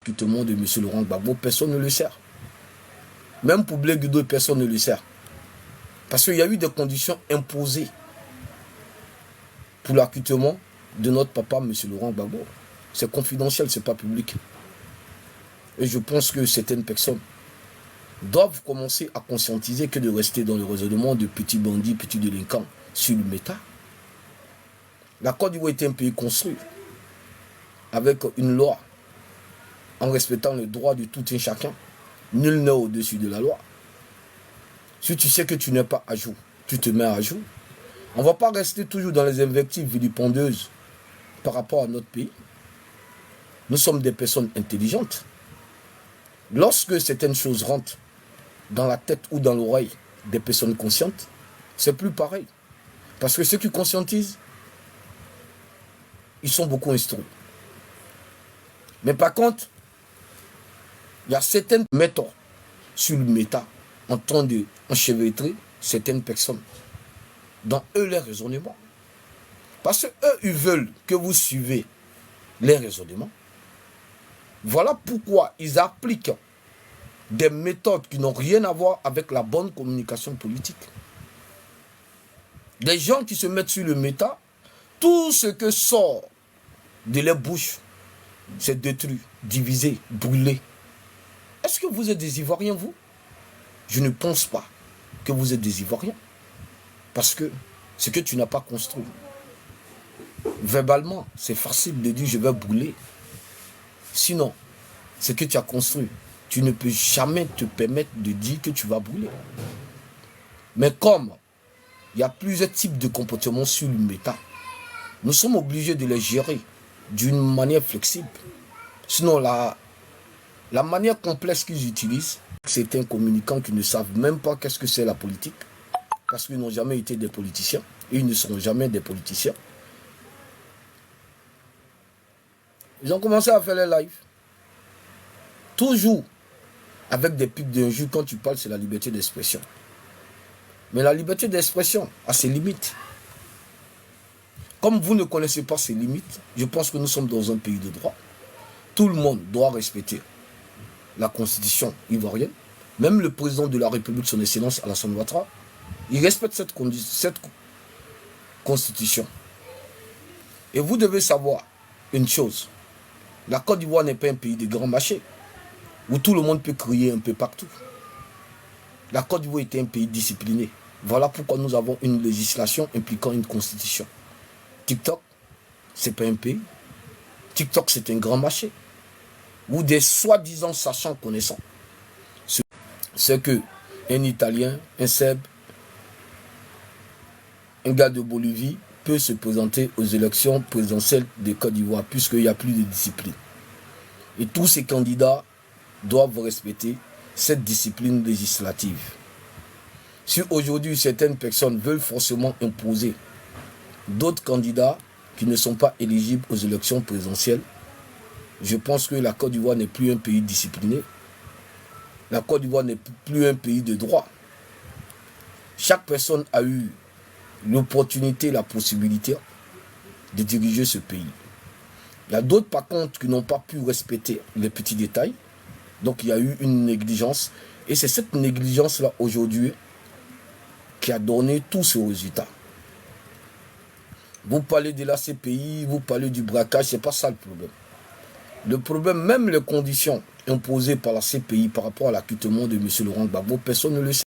l'acquittement de M. Laurent Gbagbo, personne ne le sert. Même pour Blé Guido, personne ne le sert. Parce qu'il y a eu des conditions imposées pour l'acquittement de notre papa, M. Laurent Gbagbo. C'est confidentiel, ce n'est pas public. Et je pense que certaines personnes doivent commencer à conscientiser que de rester dans le raisonnement de petits bandits, petits délinquants sur le méta. La Côte d'Ivoire est un pays construit avec une loi en respectant le droit de tout un chacun. Nul n'est au-dessus de la loi. Si tu sais que tu n'es pas à jour, tu te mets à jour. On ne va pas rester toujours dans les invectives vilipendeuses par rapport à notre pays. Nous sommes des personnes intelligentes. Lorsque certaines choses rentrent dans la tête ou dans l'oreille des personnes conscientes, c'est plus pareil. Parce que ceux qui conscientisent, ils sont beaucoup instruits. Mais par contre, il y a certaines méthodes sur le méta en train d'enchevêtrer certaines personnes dans eux les raisonnements. Parce qu'eux, ils veulent que vous suivez les raisonnements. Voilà pourquoi ils appliquent des méthodes qui n'ont rien à voir avec la bonne communication politique. Des gens qui se mettent sur le méta, tout ce que sort de leur bouche, c'est détruit, divisé, brûlé. Est-ce que vous êtes des Ivoiriens, vous? Je ne pense pas que vous êtes des Ivoiriens. Parce que ce que tu n'as pas construit, verbalement, c'est facile de dire je vais brûler. Sinon, ce que tu as construit, tu ne peux jamais te permettre de dire que tu vas brûler. Mais comme il y a plusieurs types de comportements sur le méta, nous sommes obligés de les gérer d'une manière flexible. Sinon, la manière complexe qu'ils utilisent, c'est un communicant qui ne savent même pas qu'est-ce que c'est la politique, parce qu'ils n'ont jamais été des politiciens, et ils ne seront jamais des politiciens. Ils ont commencé à faire les lives. Toujours avec des pics d'injures. Quand tu parles, c'est la liberté d'expression. Mais la liberté d'expression a ses limites. Comme vous ne connaissez pas ses limites, je pense que nous sommes dans un pays de droit. Tout le monde doit respecter la constitution ivoirienne. Même le président de la République, son Excellence Alassane Ouattara, il respecte cette constitution. Et vous devez savoir une chose. La Côte d'Ivoire n'est pas un pays de grand marché, où tout le monde peut crier un peu partout. La Côte d'Ivoire est un pays discipliné. Voilà pourquoi nous avons une législation impliquant une constitution. TikTok, ce n'est pas un pays. TikTok, c'est un grand marché, où des soi-disant sachants connaissants, c'est que un Italien, un Serbe, un gars de Bolivie peut se présenter aux élections présidentielles de Côte d'Ivoire, puisqu'il n'y a plus de discipline. Et tous ces candidats doivent respecter cette discipline législative. Si aujourd'hui certaines personnes veulent forcément imposer d'autres candidats qui ne sont pas éligibles aux élections présidentielles, je pense que la Côte d'Ivoire n'est plus un pays discipliné. La Côte d'Ivoire n'est plus un pays de droit. Chaque personne a eu l'opportunité, la possibilité de diriger ce pays. Il y a d'autres par contre qui n'ont pas pu respecter les petits détails. Donc il y a eu une négligence. Et c'est cette négligence-là aujourd'hui qui a donné tout ce résultat. Vous parlez de la CPI, vous parlez du braquage, ce n'est pas ça le problème. Le problème, même les conditions imposées par la CPI par rapport à l'acquittement de M. Laurent Gbagbo, personne ne le sait.